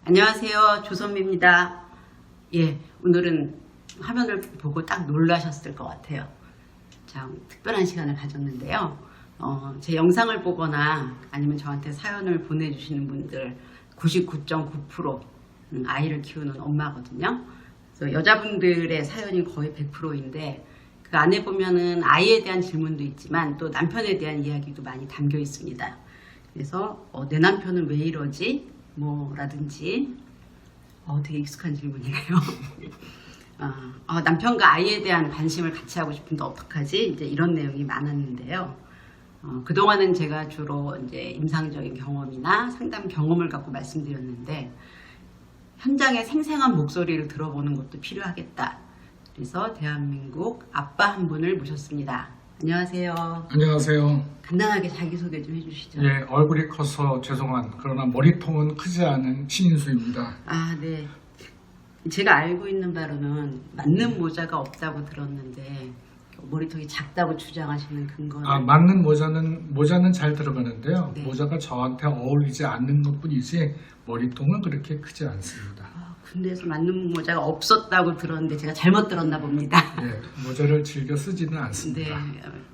안녕하세요. 조선미입니다. 예, 오늘은 화면을 보고 딱 놀라셨을 것 같아요. 참 특별한 시간을 가졌는데요. 제 영상을 보거나 아니면 저한테 사연을 보내주시는 분들 99.9% 아이를 키우는 엄마거든요. 그래서 여자분들의 사연이 거의 100%인데 그 안에 보면은 아이에 대한 질문도 있지만 또 남편에 대한 이야기도 많이 담겨 있습니다. 그래서 내 남편은 왜 이러지? 라든지 되게 익숙한 질문이네요. 남편과 아이에 대한 관심을 같이 하고 싶은데 어떡하지? 이제 이런 내용이 많았는데요. 그동안은 제가 주로 이제 임상적인 경험이나 상담 경험을 갖고 말씀드렸는데 현장의 생생한 목소리를 들어보는 것도 필요하겠다. 그래서 대한민국 아빠 한 분을 모셨습니다. 안녕하세요. 안녕하세요. 간단하게 자기소개 좀 해주시죠. 예, 얼굴이 커서 죄송한 그러나 머리통은 크지 않은 신인수입니다. 네. 제가 알고 있는 바로는 맞는 모자가 없다고 들었는데 머리통이 작다고 주장하시는 근거는 맞는 모자는 잘 들어가는데요. 네. 모자가 저한테 어울리지 않는 것뿐이지 머리통은 그렇게 크지 않습니다. 군대에서 맞는 모자가 없었다고 들었는데 제가 잘못 들었나 봅니다. 예, 모자를 즐겨 쓰지는 않습니다.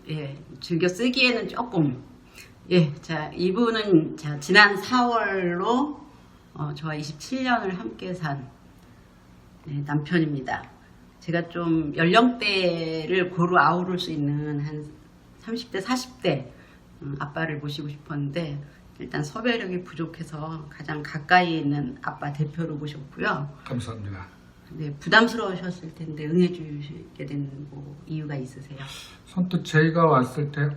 네, 즐겨 쓰기에는 조금. 자, 이분은 지난 4월로 저와 27년을 함께 산 남편입니다. 제가 좀 연령대를 고루 아우를 수 있는 한 30대, 40대 아빠를 모시고 싶었는데 일단 섭외력이 부족해서 가장 가까이 있는 아빠 대표로 모셨고요. 감사합니다. 네, 부담스러우셨을 텐데 응해주시게 된 이유가 있으세요? 선뜻 저희가 왔을 때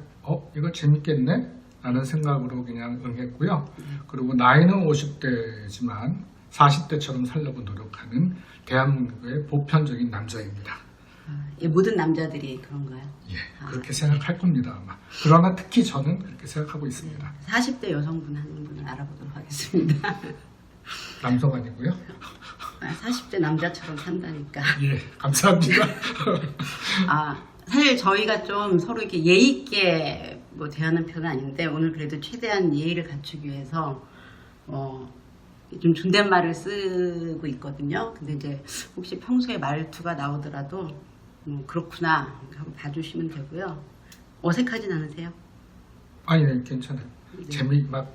이거 재밌겠네? 라는 생각으로 그냥 응했고요. 그리고 나이는 50대지만 40대처럼 살려고 노력하는 대한민국의 보편적인 남자입니다. 모든 남자들이 그런가요? 예, 그렇게 생각할 겁니다 아마. 그러나 특히 저는 그렇게 생각하고 있습니다. 40대 여성분 한 분을 알아보도록 하겠습니다. 남성 아니고요. 40대 남자처럼 산다니까. 예, 감사합니다. 사실 저희가 좀 서로 이렇게 예의 있게 대하는 편은 아닌데 오늘 그래도 최대한 예의를 갖추기 위해서 좀 존댓말을 쓰고 있거든요. 근데 이제 혹시 평소에 말투가 나오더라도 그렇구나 하고 봐주시면 되고요. 어색하진 않으세요? 아니, 괜찮아요. 네. 막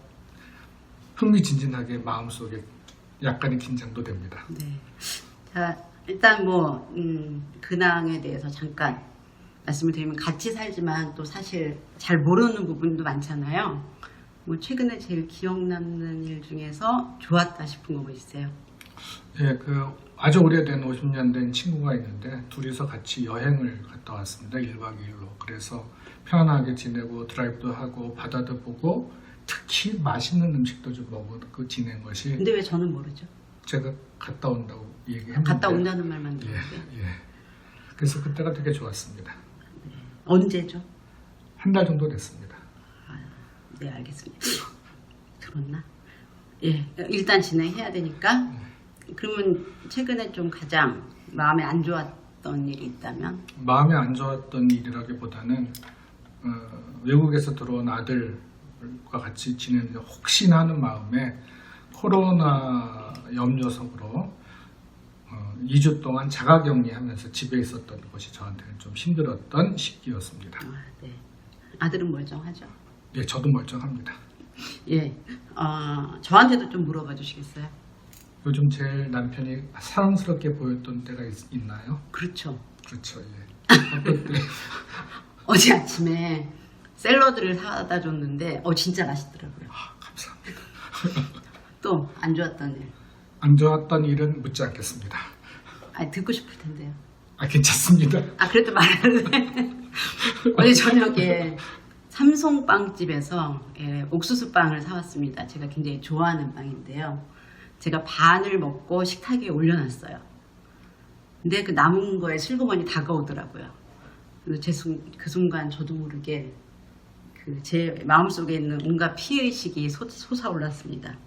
흥미진진하게 마음속에 약간의 긴장도 됩니다. 네. 자, 일단 근황에 대해서 잠깐 말씀을 드리면 같이 살지만 또 사실 잘 모르는 부분도 많잖아요. 최근에 제일 기억 남는 일 중에서 좋았다 싶은 거 뭐 있어요? 예, 아주 오래된 50년 된 친구가 있는데 둘이서 같이 여행을 갔다 왔습니다. 1박 2일로. 그래서 편안하게 지내고 드라이브도 하고 바다도 보고 특히 맛있는 음식도 좀 먹고 지낸 것이. 근데 왜 저는 모르죠? 제가 갔다 온다고 얘기했는데. 갔다 온다는 말만 들었어요. 예. 그래서 그때가 되게 좋았습니다. 네. 언제죠? 한 달 정도 됐습니다. 네, 알겠습니다. 들었나? 예, 일단 진행해야 되니까. 그러면 최근에 좀 가장 마음에 안 좋았던 일이 있다면? 마음에 안 좋았던 일이라기보다는 외국에서 들어온 아들과 같이 지내는데 혹시나 하는 마음에 코로나 염려석으로 2주 동안 자가격리하면서 집에 있었던 것이 저한테는 좀 힘들었던 시기였습니다. 네. 아들은 멀쩡하죠? 예, 저도 멀쩡합니다. 예, 저한테도 좀 물어봐 주시겠어요? 요즘 제 남편이 사랑스럽게 보였던 때가 있나요? 그렇죠. 그렇죠. 예. 어떤 때? 어제 아침에 샐러드를 사다 줬는데 진짜 맛있더라고요. 감사합니다. 또 안 좋았던 일? 안 좋았던 일은 묻지 않겠습니다. 듣고 싶을 텐데요. 괜찮습니다. 그래도 말할래? 어제 저녁에 삼송빵집에서 옥수수빵을 사왔습니다. 제가 굉장히 좋아하는 빵인데요. 제가 반을 먹고 식탁에 올려놨어요. 근데 그 남은 거에 슬그머니 다가오더라고요. 그래서 그 순간 저도 모르게 제 마음속에 있는 온갖 피해의식이 솟아올랐습니다.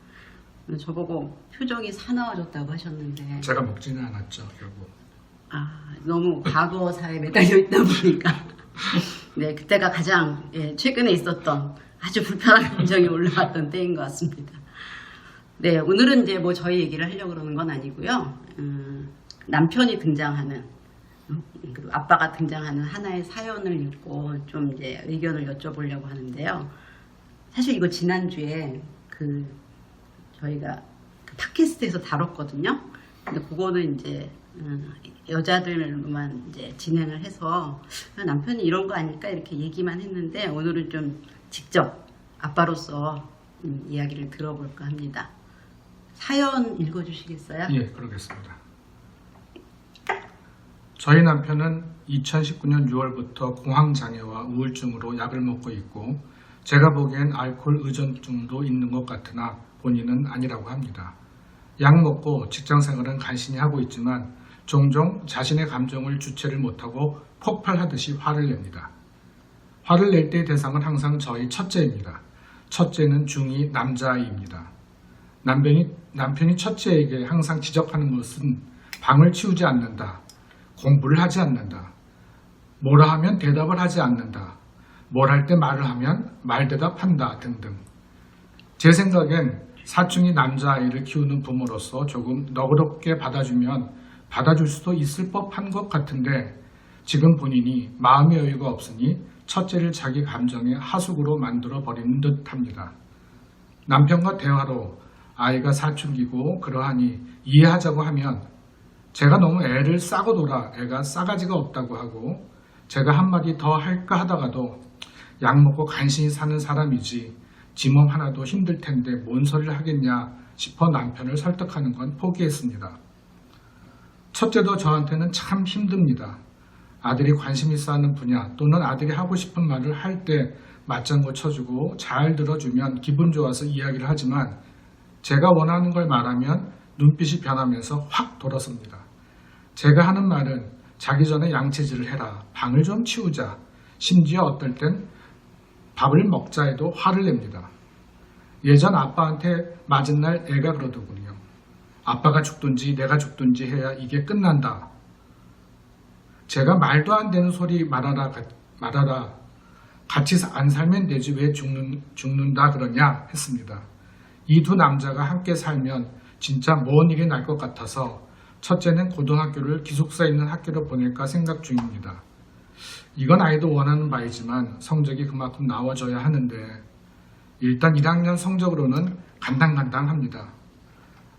저보고 표정이 사나워졌다고 하셨는데 제가 먹지는 않았죠, 결국. 너무 과거사에 매달려 있다 보니까 네, 그때가 가장 최근에 있었던 아주 불편한 감정이 올라왔던 때인 것 같습니다. 네, 오늘은 이제 뭐 저희 얘기를 하려고 그러는 건 아니고요. 남편이 등장하는, 그리고 아빠가 등장하는 하나의 사연을 읽고 좀 이제 의견을 여쭤보려고 하는데요. 사실 이거 지난주에 저희가 그 팟캐스트에서 다뤘거든요. 근데 그거는 이제 여자들만 이제 진행을 해서 남편이 이런 거 아닐까 이렇게 얘기만 했는데, 오늘은 좀 직접 아빠로서 이야기를 들어볼까 합니다. 사연 읽어주시겠어요? 예, 그러겠습니다. 저희 남편은 2019년 6월부터 공황장애와 우울증으로 약을 먹고 있고, 제가 보기엔 알코올 의존증도 있는 것 같으나 본인은 아니라고 합니다. 약 먹고 직장생활은 간신히 하고 있지만 종종 자신의 감정을 주체를 못하고 폭발하듯이 화를 냅니다. 화를 낼 때의 대상은 항상 저희 첫째입니다. 첫째는 중2 남자아이입니다. 남편이 첫째에게 항상 지적하는 것은 방을 치우지 않는다, 공부를 하지 않는다, 뭐라 하면 대답을 하지 않는다, 뭘 할 때 말을 하면 말대답한다 등등. 제 생각엔 사춘기 남자아이를 키우는 부모로서 조금 너그럽게 받아주면 받아줄 수도 있을 법한 것 같은데, 지금 본인이 마음의 여유가 없으니 첫째를 자기 감정의 하수구로 만들어 버리는 듯합니다. 남편과 대화로 아이가 사춘기고 그러하니 이해하자고 하면 제가 너무 애를 싸고 놀아 애가 싸가지가 없다고 하고, 제가 한마디 더 할까 하다가도 약 먹고 간신히 사는 사람이지 지 몸 하나도 힘들 텐데 뭔 소리를 하겠냐 싶어 남편을 설득하는 건 포기했습니다. 첫째도 저한테는 참 힘듭니다. 아들이 관심 있어 하는 분야 또는 아들이 하고 싶은 말을 할 때 맞장구 쳐주고 잘 들어주면 기분 좋아서 이야기를 하지만, 제가 원하는 걸 말하면 눈빛이 변하면서 확 돌아섭니다. 제가 하는 말은 자기 전에 양치질을 해라, 방을 좀 치우자, 심지어 어떨 땐 밥을 먹자 해도 화를 냅니다. 예전 아빠한테 맞은 날 애가 그러더군요. 아빠가 죽든지 내가 죽든지 해야 이게 끝난다. 제가 말도 안 되는 소리 말아라. 같이 안 살면 되지 왜 죽는다 그러냐 했습니다. 이 두 남자가 함께 살면 진짜 먼 일이 날 것 같아서 첫째는 고등학교를 기숙사 있는 학교로 보낼까 생각 중입니다. 이건 아이도 원하는 바이지만 성적이 그만큼 나와줘야 하는데, 일단 1학년 성적으로는 간당간당합니다.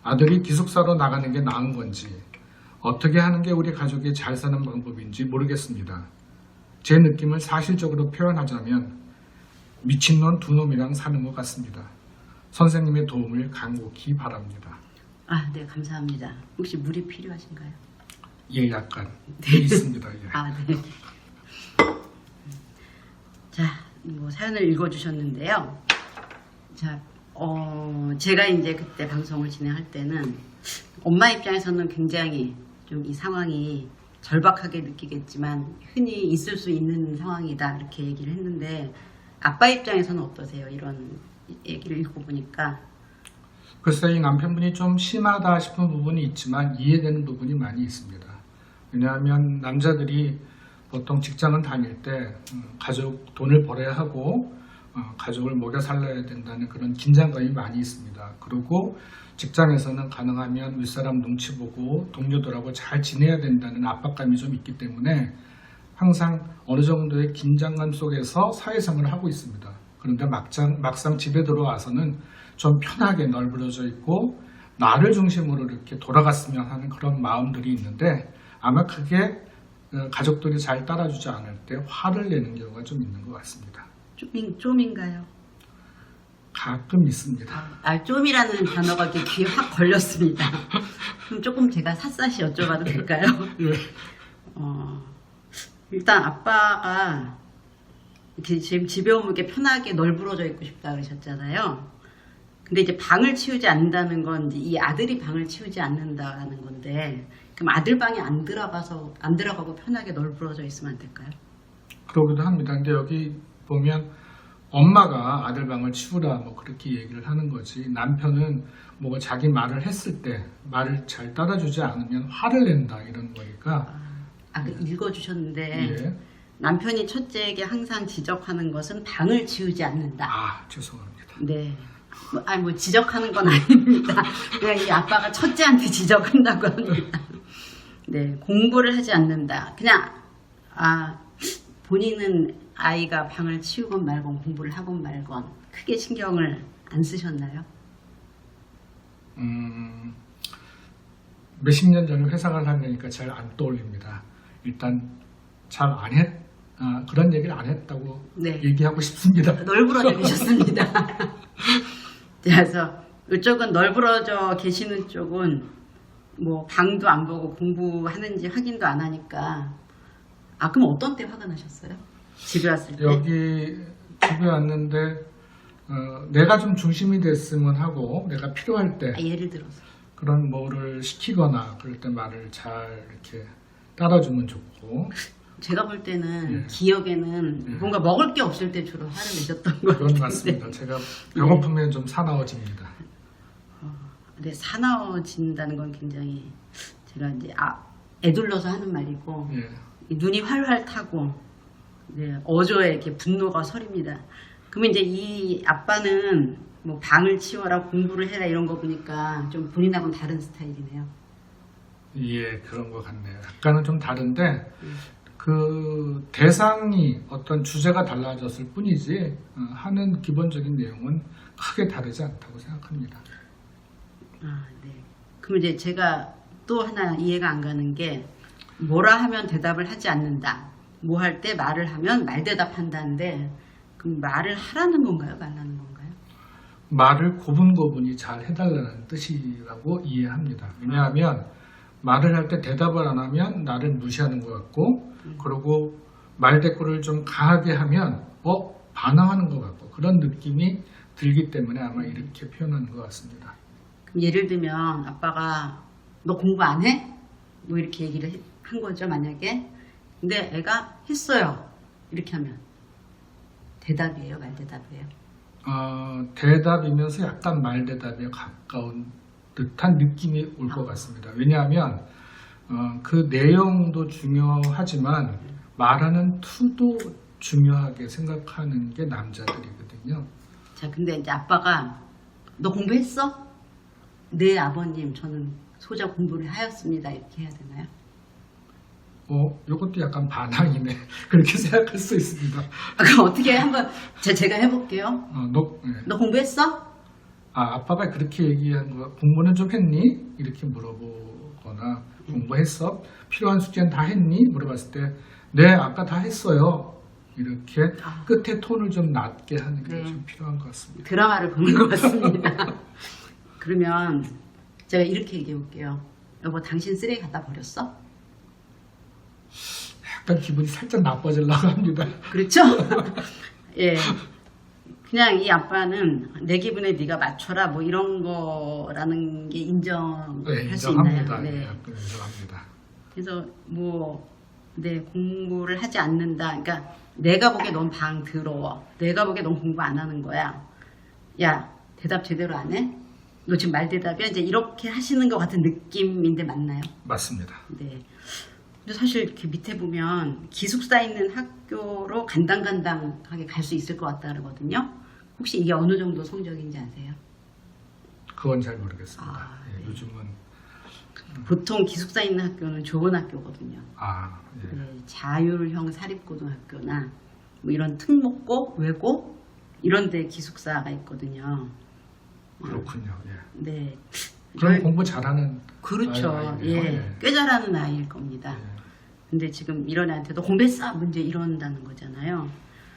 아들이 기숙사로 나가는 게 나은 건지, 어떻게 하는 게 우리 가족이 잘 사는 방법인지 모르겠습니다. 제 느낌을 사실적으로 표현하자면 미친놈 두 놈이랑 사는 것 같습니다. 선생님의 도움을 간곡히 바랍니다. 네, 감사합니다. 혹시 물이 필요하신가요? 예, 약간 있습니다. 예. 네. 자, 뭐 사연을 읽어주셨는데요. 자, 제가 이제 그때 방송을 진행할 때는 엄마 입장에서는 굉장히 좀 이 상황이 절박하게 느끼겠지만 흔히 있을 수 있는 상황이다 이렇게 얘기를 했는데, 아빠 입장에서는 어떠세요? 이런 얘기를 읽고 보니까. 글쎄, 이 남편분이 좀 심하다 싶은 부분이 있지만 이해되는 부분이 많이 있습니다. 왜냐하면 남자들이 보통 직장을 다닐 때 가족 돈을 벌어야 하고 가족을 먹여 살려야 된다는 그런 긴장감이 많이 있습니다. 그리고 직장에서는 가능하면 윗사람 눈치 보고 동료들하고 잘 지내야 된다는 압박감이 좀 있기 때문에 항상 어느 정도의 긴장감 속에서 사회생활을 하고 있습니다. 그런데 막상 집에 들어와서는 좀 편하게 널브러져 있고 나를 중심으로 이렇게 돌아갔으면 하는 그런 마음들이 있는데, 아마 그게 가족들이 잘 따라주지 않을 때 화를 내는 경우가 좀 있는 것 같습니다. 좀인가요? 가끔 있습니다. 좀이라는 단어가 이렇게 귀에 확 걸렸습니다. 그럼 조금 제가 샅샅이 여쭤봐도 될까요? 예. 일단 아빠가 이렇게 지금 집에 오면 이렇게 편하게 널브러져 있고 싶다 그러셨잖아요. 근데 이제 방을 치우지 않는다는 건 이제 이 아들이 방을 치우지 않는다는 건데, 그럼 아들 방에 안 들어가고 편하게 널브러져 있으면 안 될까요? 그러기도 합니다. 근데 여기 보면 엄마가 아들 방을 치우라 뭐 그렇게 얘기를 하는 거지, 남편은 뭐 자기 말을 했을 때 말을 잘 따라주지 않으면 화를 낸다 이런 거니까. 읽어주셨는데 예. 남편이 첫째에게 항상 지적하는 것은 방을 치우지 않는다. 죄송합니다. 네. 뭐 지적하는 건 아닙니다. 그냥 이 아빠가 첫째한테 지적한다고 합니다. 네, 공부를 하지 않는다. 그냥 본인은 아이가 방을 치우건 말건 공부를 하건 말건 크게 신경을 안 쓰셨나요? 몇십 년 전에 회사가 다니니까 잘 안 떠올립니다. 일단 그런 얘기를 안 했다고 네. 얘기하고 싶습니다. 널브러져 계셨습니다. 그래서 이쪽은 널브러져 계시는 쪽은 뭐 방도 안 보고 공부하는지 확인도 안 하니까 그럼 어떤 때 화가 나셨어요? 집에 왔을 때? 여기 집에 왔는데 내가 좀 중심이 됐으면 하고 내가 필요할 때 예를 들어서 그런 뭐를 시키거나 그럴 때 말을 잘 이렇게 따라주면 좋고 제가 볼 때는 예. 기억에는 예. 뭔가 먹을 게 없을 때 주로 화를 내셨던 것 그건 같은데 맞습니다. 제가 배고프면 좀 사나워집니다. 근데 사나워진다는 건 굉장히 제가 이제 애둘러서 하는 말이고 예. 눈이 활활 타고 어조에 이렇게 분노가 서립니다. 그러면 이제 이 아빠는 뭐 방을 치워라 공부를 해라 이런 거 보니까 좀 본인하고는 다른 스타일이네요. 예, 그런 것 같네요. 약간은 좀 다른데 그 대상이 어떤 주제가 달라졌을 뿐이지 하는 기본적인 내용은 크게 다르지 않다고 생각합니다. 네. 그럼 이제 제가 또 하나 이해가 안 가는 게 뭐라 하면 대답을 하지 않는다. 뭐 할 때 말을 하면 말대답한다는데 그럼 말을 하라는 건가요? 말라는 건가요? 말을 고분고분히 잘 해달라는 뜻이라고 이해합니다. 왜냐하면 말을 할 때 대답을 안 하면 나를 무시하는 것 같고 그리고 말대꾸를 좀 강하게 하면 반항하는 것 같고 그런 느낌이 들기 때문에 아마 이렇게 표현하는 것 같습니다. 그럼 예를 들면 아빠가 너 공부 안 해? 뭐 이렇게 얘기를 한 거죠 만약에. 근데 애가 했어요. 이렇게 하면 대답이에요? 말대답이에요? 대답이면서 약간 말대답에 가까운 듯한 느낌이 올 것 같습니다. 왜냐하면 그 내용도 중요하지만 말하는 투도 중요하게 생각하는 게 남자들이거든요. 자, 근데 이제 아빠가 너 공부했어? 네 아버님 저는 소자 공부를 하였습니다. 이렇게 해야 되나요? 이것도 약간 반항이네. 그렇게 생각할 수 있습니다. 그럼 어떻게 한번 제가 해볼게요. 너 공부했어? 아빠가 그렇게 얘기한 거 공부는 좀 했니? 이렇게 물어보거나 공부했어? 필요한 숙제는 다 했니? 물어봤을 때 네, 아까 다 했어요. 이렇게 끝에 톤을 좀 낮게 하는 게 좀 필요한 것 같습니다. 드라마를 보는 것 같습니다. 그러면 제가 이렇게 얘기해 볼게요. 여보 당신 쓰레기 갖다 버렸어? 약간 기분이 살짝 나빠지려고 합니다. 그렇죠? 예. 그냥 이 아빠는 내 기분에 네가 맞춰라 뭐 이런 거라는 게 인정할 수 있나요? 인정합니다. 네. 약간 인정합니다. 그래서 공부를 하지 않는다. 그러니까 내가 보기에 넌 방 더러워. 내가 보기에 넌 공부 안 하는 거야. 야 대답 제대로 안 해? 너 지금 말대답이야? 이제 이렇게 하시는 것 같은 느낌인데 맞나요? 맞습니다. 네. 근데 사실 이렇게 밑에 보면 기숙사 있는 학교로 간당간당하게 갈 수 있을 것 같다 그러거든요. 혹시 이게 어느 정도 성적인지 아세요? 그건 잘 모르겠습니다. 네. 요즘은 보통 기숙사 있는 학교는 좋은 학교거든요. 예. 네, 자율형 사립고등학교나 뭐 이런 특목고, 외고 이런 데 기숙사가 있거든요. 그렇군요. 예. 네. 그럼 공부 잘하는 그렇죠. 아이네요. 예. 꽤 잘하는 아이일 겁니다. 예. 근데 지금 이런 애한테도 공부했어? 문제 이런다는 거잖아요.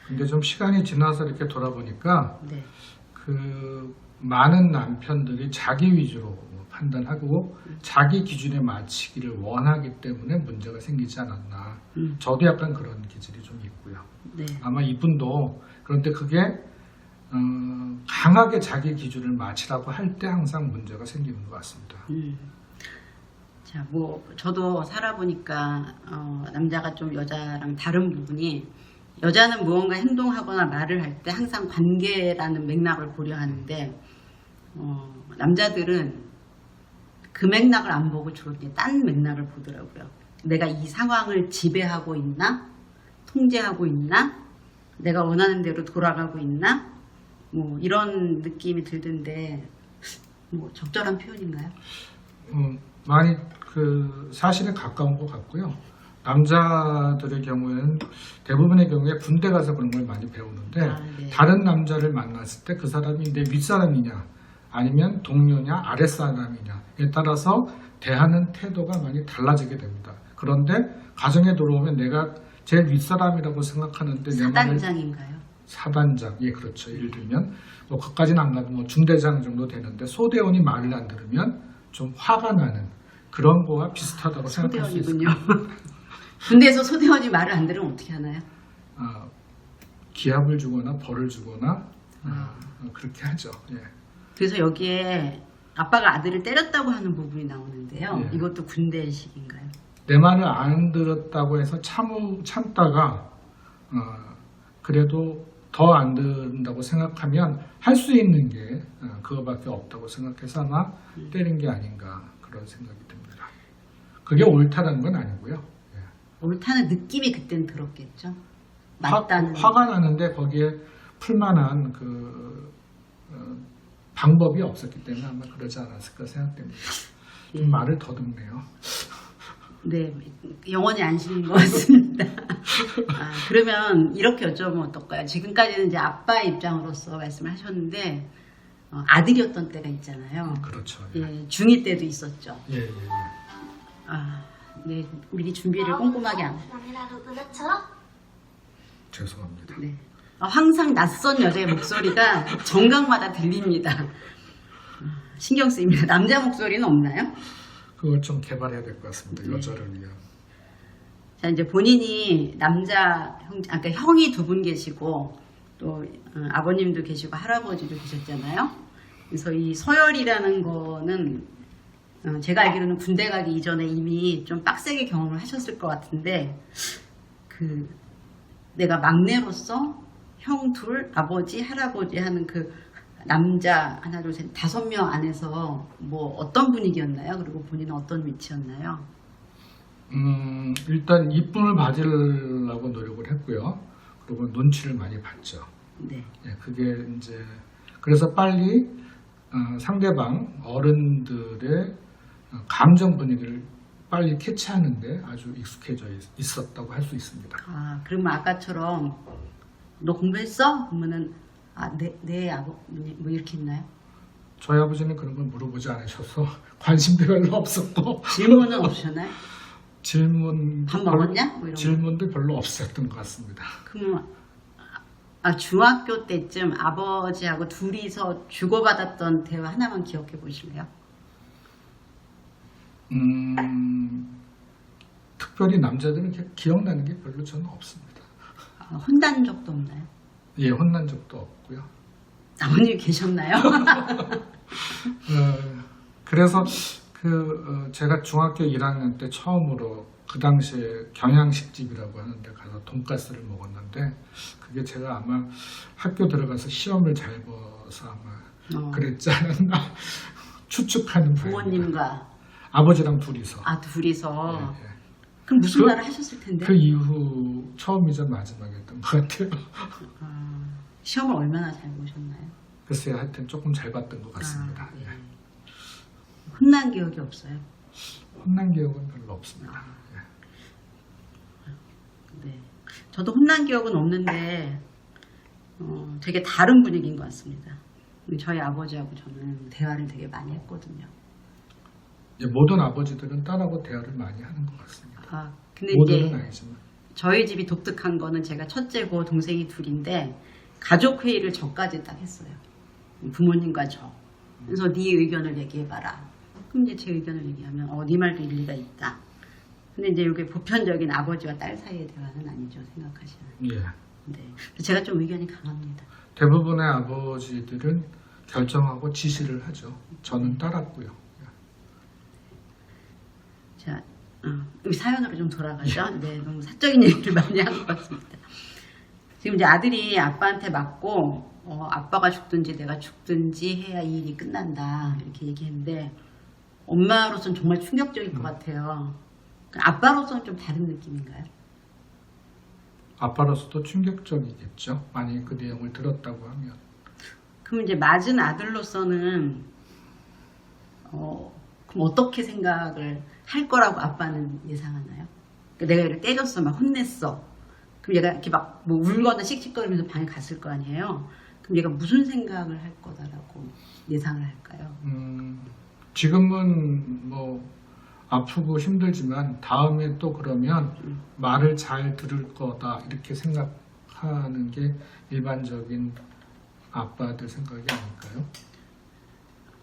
근데 좀 시간이 지나서 이렇게 돌아보니까 네. 그 많은 남편들이 자기 위주로 판단하고 자기 기준에 맞추기를 원하기 때문에 문제가 생기지 않았나. 저도 약간 그런 기질이 좀 있고요. 네. 아마 이분도 그런데 그게 강하게 자기 기준을 맞추라고 할 때 항상 문제가 생기는 것 같습니다. 자, 저도 살아보니까 남자가 좀 여자랑 다른 부분이 여자는 무언가 행동하거나 말을 할 때 항상 관계라는 맥락을 고려하는데 남자들은 그 맥락을 안 보고 주로 딴 맥락을 보더라고요. 내가 이 상황을 지배하고 있나? 통제하고 있나? 내가 원하는 대로 돌아가고 있나? 뭐 이런 느낌이 들던데 뭐 적절한 표현인가요? 많이 그 사실에 가까운 것 같고요. 남자들의 경우에는 대부분의 경우에 군대 가서 그런 걸 많이 배우는데 네. 다른 남자를 만났을 때 그 사람이 내 윗사람이냐 아니면 동료냐 아랫사람이냐에 따라서 대하는 태도가 많이 달라지게 됩니다. 그런데 가정에 들어오면 내가 제일 윗사람이라고 생각하는데 내 말을 사단장인가요? 사단장, 예, 그렇죠. 예를 들면, 뭐, 거기까지는 안 가도 뭐, 중대장 정도 되는데, 소대원이 말을 안 들으면 좀 화가 나는 그런 거와 비슷하다고 생각할 수 있습니다. 소대원이군요. 군대에서 소대원이 말을 안 들으면 어떻게 하나요? 기합을 주거나 벌을 주거나, 그렇게 하죠. 예. 그래서 여기에 아빠가 아들을 때렸다고 하는 부분이 나오는데요. 예. 이것도 군대식인가요? 내 말을 안 들었다고 해서 참다가, 그래도 더 안 듣는다고 생각하면 할 수 있는 게 그거밖에 없다고 생각해서 아마 때린 게 아닌가 그런 생각이 듭니다. 그게 옳다는 건 아니고요. 예. 옳다는 느낌이 그땐 들었겠죠. 맞다는. 화가 나는데 거기에 풀만한 방법이 없었기 때문에 아마 그러지 않았을까 생각됩니다. 좀 예. 말을 더듬네요. 네, 영원히 안심인 것 같습니다. 그러면 이렇게 여쭤보면 어떨까요? 지금까지는 이제 아빠 입장으로서 말씀을 하셨는데 아들이었던 때가 있잖아요. 그렇죠. 예, 중2 때도 있었죠. 예, 예, 예. 네, 우리 준비를 꼼꼼하게 안. 죄송합니다. 네. 항상 낯선 여자의 목소리가 정각마다 들립니다. 신경 쓰입니다. 남자 목소리는 없나요? 그걸 좀 개발해야 될 것 같습니다. 네. 여자를 위한. 자, 이제 본인이 남자 그러니까 형이 두 분 계시고 또 아버님도 계시고 할아버지도 계셨잖아요. 그래서 이 서열이라는 거는 제가 알기로는 군대 가기 이전에 이미 좀 빡세게 경험을 하셨을 것 같은데 내가 막내로서 형 둘, 아버지, 할아버지 하는 그 남자 하나 둘 셋 5명 안에서 뭐 어떤 분위기였나요? 그리고 본인은 어떤 위치였나요? 일단 이쁨을 받으려고 노력을 했고요. 그리고 눈치를 많이 봤죠. 네. 예, 그게 이제 그래서 빨리 상대방 어른들의 감정 분위기를 빨리 캐치하는데 아주 익숙해져 있었다고 할 수 있습니다. 그러면 아까처럼 너 공부했어? 그러면은 네 아버님 뭐 이렇게 있나요? 저희 아버지는 그런 걸 물어보지 않으셔서 관심도 별로 없었고 질문은 없으셨나요? 질문 밥 먹었냐? 뭐 이런 질문도 별로 없었던 것 같습니다. 그러면 중학교 때쯤 아버지하고 둘이서 주고받았던 대화 하나만 기억해 보실래요? 특별히 남자들은 이렇게 기억나는 게 별로 저는 없습니다. 혼난 적도 없나요? 예, 혼난 적도 없고요. 아버님 계셨나요? 그래서 제가 중학교 1학년 때 처음으로 그 당시에 경양식집이라고 하는데 가서 돈가스를 먹었는데 그게 제가 아마 학교 들어가서 시험을 잘 봐서 아마 그랬지 않았나 추측하는 바입니다. 부모님과 아버지랑 둘이서. 둘이서. 예, 예. 그럼 무슨 말을 하셨을 텐데? 그 이후 처음이자 마지막이었던 것 같아요. 시험을 얼마나 잘 보셨나요? 글쎄요, 하여튼 조금 잘 봤던 것 같습니다. 네. 예. 혼난 기억이 없어요? 혼난 기억은 별로 없습니다. 예. 네. 저도 혼난 기억은 없는데 되게 다른 분위기인 것 같습니다. 저희 아버지하고 저는 대화를 되게 많이 했거든요. 모든 아버지들은 딸하고 대화를 많이 하는 것 같습니다. 근데 모두는 이제 아니지만. 저희 집이 독특한 거는 제가 첫째고 동생이 둘인데 가족 회의를 저까지 딱 했어요. 부모님과 저. 그래서 네 의견을 얘기해봐라. 그럼 이제 제 의견을 얘기하면 네 말도 일리가 있다. 근데 이제 이게 보편적인 아버지와 딸 사이의 대화는 아니죠. 생각하시는. 예. 네. 제가 좀 의견이 강합니다. 대부분의 아버지들은 결정하고 지시를 하죠. 저는 따랐고요. 자, 우리 사연으로 좀 돌아가죠. 네, 너무 사적인 얘기를 많이 한 것 같습니다. 지금 이제 아들이 아빠한테 맞고 아빠가 죽든지 내가 죽든지 해야 이 일이 끝난다 이렇게 얘기했는데 엄마로서는 정말 충격적일 것 같아요. 아빠로서는 좀 다른 느낌인가요? 아빠로서도 충격적이겠죠. 만약에 그 내용을 들었다고 하면. 그럼 이제 맞은 아들로서는 그럼 어떻게 생각을 할 거라고 아빠는 예상하나요? 그러니까 내가 얘를 때렸어, 막 혼냈어. 그럼 얘가 이렇게 막 뭐 울거나 씩씩거리면서 방에 갔을 거 아니에요? 그럼 얘가 무슨 생각을 할 거다라고 예상을 할까요? 지금은 뭐 아프고 힘들지만 다음에 또 그러면 말을 잘 들을 거다 이렇게 생각하는 게 일반적인 아빠들 생각이 아닐까요?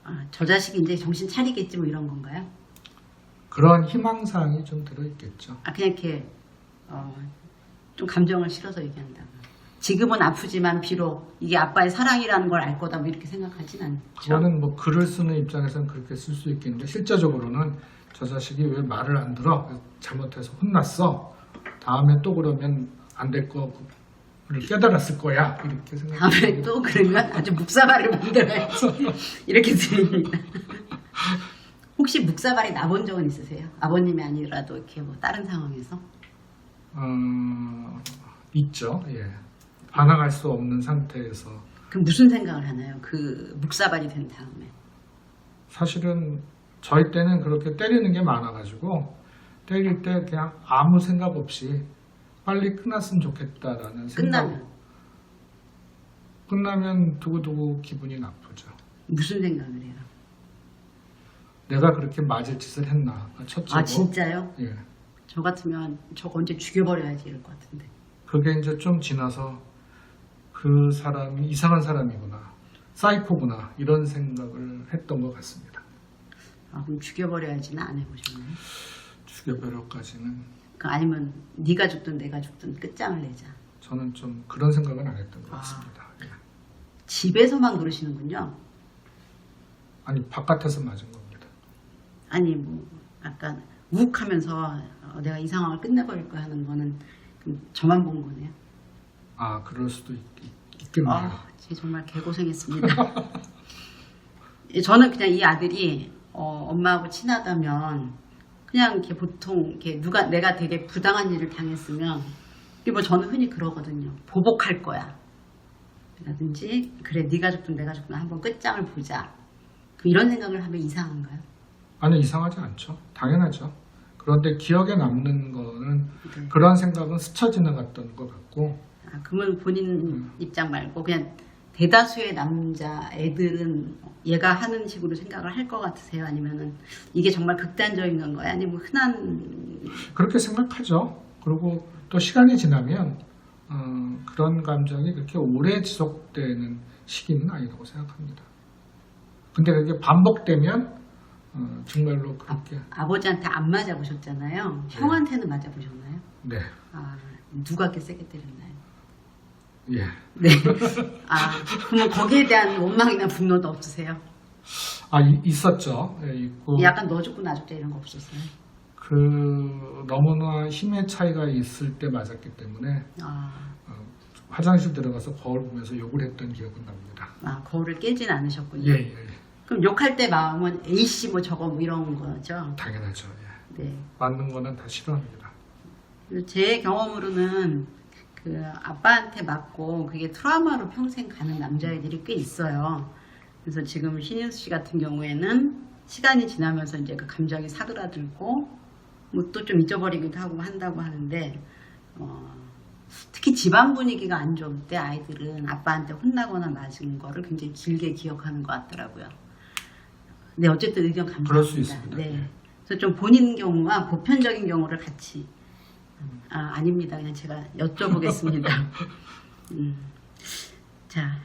아, 저 자식이 이제 정신 차리겠지 뭐 이런 건가요? 그런 희망사항이 좀 들어있겠죠. 아, 그냥 이렇게 좀 감정을 실어서 얘기한다. 지금은 아프지만 비록 이게 아빠의 사랑이라는 걸 알 거다 뭐 이렇게 생각하진 않죠. 그거는 뭐 글을 쓰는 입장에서는 그렇게 쓸 수 있겠는데 실제적으로는 저 자식이 왜 말을 안 들어? 잘못해서 혼났어. 다음에 또 그러면 안 될 거를 깨달았을 거야. 이렇게 다음에 생각해요. 또 그러면 아주 묵사발을 만들어야지. 이렇게 들립니다. 혹시 묵사발이 나본 적은 있으세요? 아버님이 아니라도 이렇게 뭐 다른 상황에서? 있죠. 예. 반항할 수 없는 상태에서 그럼 무슨 생각을 하나요? 그 묵사발이 된 다음에. 사실은 저희 때는 그렇게 때리는 게 많아가지고 때릴 때 그냥 아무 생각 없이 빨리 끝났으면 좋겠다라는 생각. 끝나면 두고두고 기분이 나쁘죠. 무슨 생각을 해요? 내가 그렇게 맞을 짓을 했나. 첫째로. 아, 진짜요? 예. 저 같으면 저거 언제 죽여버려야지 이럴 것 같은데. 그게 이제 좀 지나서 그 사람이 이상한 사람이구나. 사이코구나. 이런 생각을 했던 것 같습니다. 아, 그럼 죽여버려야지는 안 해보셨나요? 죽여버려까지는 아니면 네가 죽든 내가 죽든 끝장을 내자. 저는 좀 그런 생각은 안 했던 것 같습니다. 예. 집에서만 그러시는군요. 아니 바깥에서 맞은 겁니다. 아니 뭐 약간 욱하면서 내가 이 상황을 끝내버릴 거야 하는 거는 그럼 저만 본 거네요. 아 그럴 수도 있겠네요. 아, 정말 개고생했습니다. 저는 그냥 이 아들이 엄마하고 친하다면 그냥 이렇게 보통 이렇게 내가 되게 부당한 일을 당했으면 이게 뭐 저는 흔히 그러거든요. 보복할 거야. 라든지 그래 네가 죽든 내가 죽든 한번 끝장을 보자. 이런 생각을 하면 이상한가요? 아니 이상하지 않죠. 당연하죠. 그런데 기억에 남는 거는 네. 그런 생각은 스쳐 지나갔던 것 같고 아, 그러면 본인 입장 말고 그냥 대다수의 남자 애들은 얘가 하는 식으로 생각을 할 것 같으세요? 아니면은 이게 정말 극단적인 건가요? 아니면 흔한 그렇게 생각하죠. 그리고 또 시간이 지나면 그런 감정이 그렇게 오래 지속되는 시기는 아니라고 생각합니다. 근데 그게 반복되면 정말로 그렇게 아버지한테 안 맞아보셨잖아요. 네. 형한테는 맞아보셨나요? 네, 아, 누가 이렇게 세게 때렸나요? 예. 네. 아, 그러면 거기에 대한 원망이나 분노도 없으세요? 있었죠. 예, 있고 약간 너 죽고 나 죽자 이런 거 없었어요? 너무나 힘의 차이가 있을 때 맞았기 때문에 아, 화장실 들어가서 거울 보면서 욕을 했던 기억은 납니다. 거울을 깨진 않으셨군요. 예, 예. 그럼 욕할 때 마음은 A씨 뭐 저거 뭐 이런 거죠? 당연하죠. 예. 네. 맞는 거는 다 싫어합니다. 제 경험으로는 그 아빠한테 맞고 그게 트라우마로 평생 가는 남자애들이 꽤 있어요. 그래서 지금 신인수 씨 같은 경우에는 시간이 지나면서 이제 그 감정이 사그라들고 뭐 또 좀 잊어버리기도 하고 한다고 하는데 특히 집안 분위기가 안 좋을 때 아이들은 아빠한테 혼나거나 맞은 거를 굉장히 길게 기억하는 것 같더라고요. 네, 어쨌든 의견 감사합니다. 그럴 수 있습니다. 네. 그래서 좀 본인 경우와 보편적인 경우를 같이 아닙니다. 그냥 제가 여쭤보겠습니다. 자,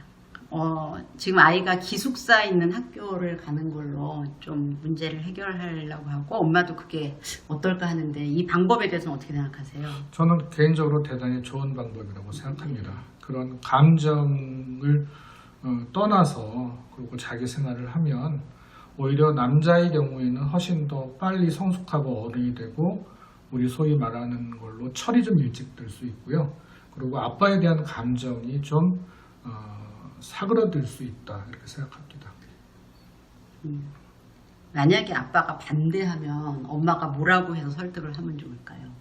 지금 아이가 기숙사 있는 학교를 가는 걸로 좀 문제를 해결하려고 하고 엄마도 그게 어떨까 하는데 이 방법에 대해서는 어떻게 생각하세요? 저는 개인적으로 대단히 좋은 방법이라고 생각합니다. 그런 감정을 떠나서 그리고 자기 생활을 하면 오히려 남자의 경우에는 훨씬 더 빨리 성숙하고 어른이 되고 우리 소위 말하는 걸로 철이 좀 일찍 들 수 있고요. 그리고 아빠에 대한 감정이 좀 사그러들 수 있다 이렇게 생각합니다. 만약에 아빠가 반대하면 엄마가 뭐라고 해서 설득을 하면 좋을까요?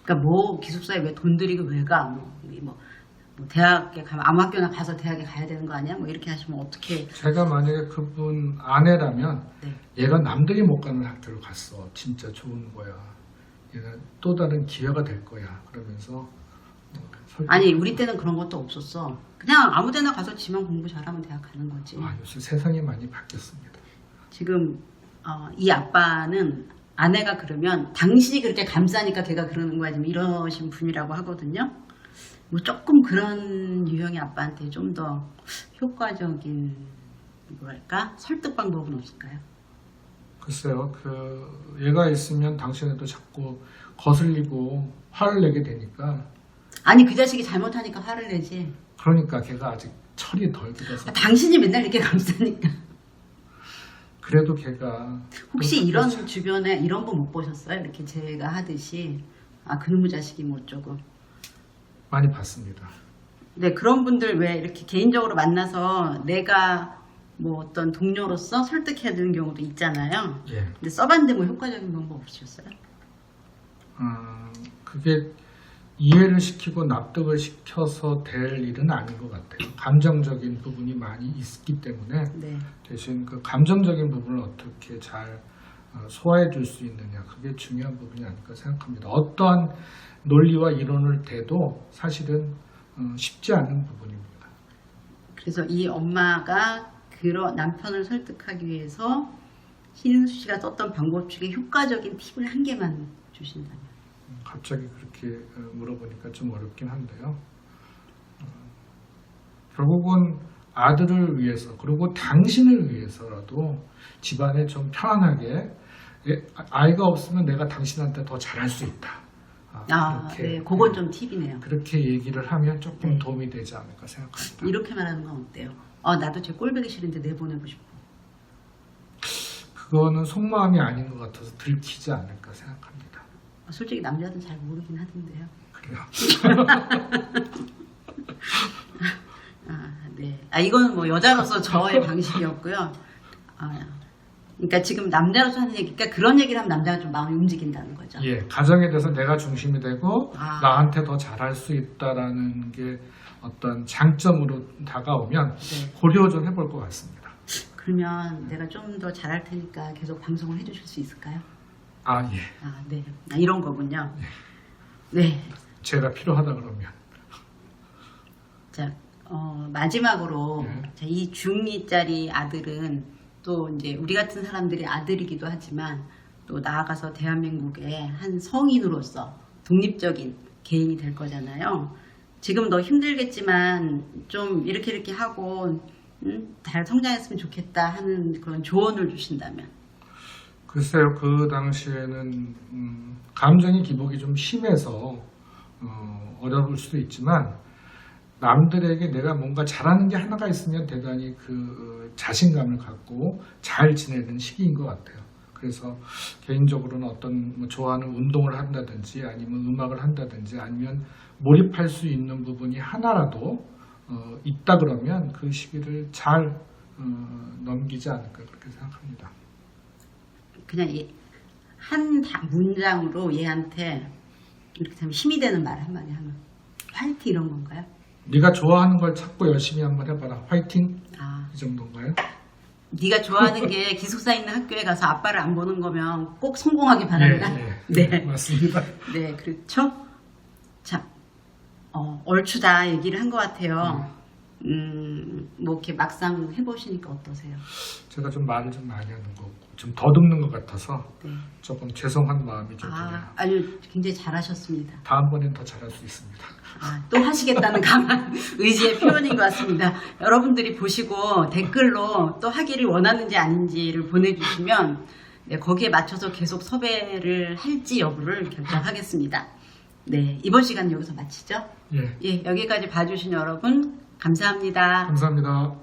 그러니까 뭐 기숙사에 왜 돈 들이고 왜 가? 뭐 뭐 대학에 가면 아무 학교나 가서 대학에 가야 되는 거 아니야? 뭐 이렇게 하시면 어떻게? 제가 만약에 그분 아내라면 네. 얘가 남들이 못 가는 학교를 갔어. 진짜 좋은 거야. 얘가 또 다른 기회가 될 거야. 그러면서 아니 우리 때는 그런 것도 없었어. 그냥 아무데나 가서 지만 공부 잘하면 대학 가는 거지. 요새 세상이 많이 바뀌었습니다. 지금 이 아빠는 아내가 그러면 당신이 그렇게 감싸니까 걔가 그러는 거야 지금 이러신 분이라고 하거든요. 뭐 조금 그런 유형의 아빠한테 좀 더 효과적인 뭐랄까 설득 방법은 없을까요? 글쎄요, 얘가 있으면 당신한테 자꾸 거슬리고 화를 내게 되니까. 아니 그 자식이 잘못하니까 화를 내지. 그러니까 걔가 아직 철이 덜 들어서. 당신이 맨날 이렇게 감싸니까. 그래도 걔가. 혹시 이런 주변에 이런 분 못 보셨어요? 이렇게 제가 하듯이 그놈의 자식이 뭐 어쩌고. 많이 봤습니다. 네, 그런 분들 왜 이렇게 개인적으로 만나서 내가 뭐 어떤 동료로서 설득해야 되는 경우도 있잖아요. 예. 근데 써봤는데 뭐 효과적인 방법 없으셨어요? 그게 이해를 시키고 납득을 시켜서 될 일은 아닌 것 같아요. 감정적인 부분이 많이 있기 때문에 네. 대신 그 감정적인 부분을 어떻게 잘 소화해 줄 수 있느냐, 그게 중요한 부분이 아닐까 생각합니다. 어떠한 논리와 이론을 대도 사실은 쉽지 않은 부분입니다. 그래서 이 엄마가 그런 남편을 설득하기 위해서 신인수 씨가 썼던 방법 중에 효과적인 팁을 한 개만 주신다면? 갑자기 그렇게 물어보니까 좀 어렵긴 한데요. 결국은 아들을 위해서, 그리고 당신을 위해서라도 집안에 좀 편안하게, 아이가 없으면 내가 당신한테 더 잘할 수 있다. 네, 그건 좀 팁이네요. 그렇게 얘기를 하면 조금 네. 도움이 되지 않을까 생각합니다. 이렇게 말하는 건 어때요? 나도 제 꼴보기 싫은데 내보내고 싶어. 그거는 속마음이 아닌 것 같아서 들키지 않을까 생각합니다. 솔직히 남자들은 잘 모르긴 하던데요. 그래요. 네. 이건 뭐 여자로서 저의 방식이었고요. 그러니까 지금 남자로서 하는 얘기니까 그런 얘기를 하면 남자가 좀 마음이 움직인다는 거죠. 예, 가정에 대해서 내가 중심이 되고 나한테 더 잘할 수 있다라는 게 어떤 장점으로 다가오면 네. 고려 좀 해볼 것 같습니다. 그러면 내가 좀 더 잘할 테니까 계속 방송을 해주실 수 있을까요? 예. 네. 이런 거군요. 네. 제가 필요하다 그러면. 자, 마지막으로 네. 자, 이 중2짜리 아들은 또 이제 우리 같은 사람들이 아들이기도 하지만 또 나아가서 대한민국의 한 성인으로서 독립적인 개인이 될 거잖아요. 지금 너 힘들겠지만 좀 이렇게 하고 잘 성장했으면 좋겠다 하는 그런 조언을 주신다면? 글쎄요, 그 당시에는 감정의 기복이 좀 심해서 어려울 수도 있지만 남들에게 내가 뭔가 잘하는 게 하나가 있으면 대단히 그 자신감을 갖고 잘 지내는 시기인 것 같아요. 그래서 개인적으로는 어떤 뭐 좋아하는 운동을 한다든지 아니면 음악을 한다든지 아니면 몰입할 수 있는 부분이 하나라도 있다 그러면 그 시기를 잘 넘기지 않을까 그렇게 생각합니다. 그냥 한 문장으로 얘한테 이렇게 참 힘이 되는 말 한마디 하면 화이팅 이런 건가요? 네가 좋아하는 걸 찾고 열심히 한번 해봐라. 화이팅! 이 정도인가요? 네가 좋아하는 게 기숙사 있는 학교에 가서 아빠를 안 보는 거면 꼭 성공하기 바랍니다. 네, 맞습니다. 네, 그렇죠. 자, 얼추다 얘기를 한 것 같아요. 뭐 이렇게 막상 해보시니까 어떠세요? 제가 좀 말을 좀 많이 하는 거고 좀 더듬는 것 같아서 네. 조금 죄송한 마음이 좀 드네요. 아주 굉장히 잘하셨습니다. 다음번엔 더 잘할 수 있습니다. 또 하시겠다는 강한 의지의 표현인 것 같습니다. 여러분들이 보시고 댓글로 또 하기를 원하는지 아닌지를 보내주시면 네, 거기에 맞춰서 계속 섭외를 할지 여부를 결정하겠습니다. 네, 이번 시간 여기서 마치죠? 예. 여기까지 봐주신 여러분 감사합니다. 감사합니다.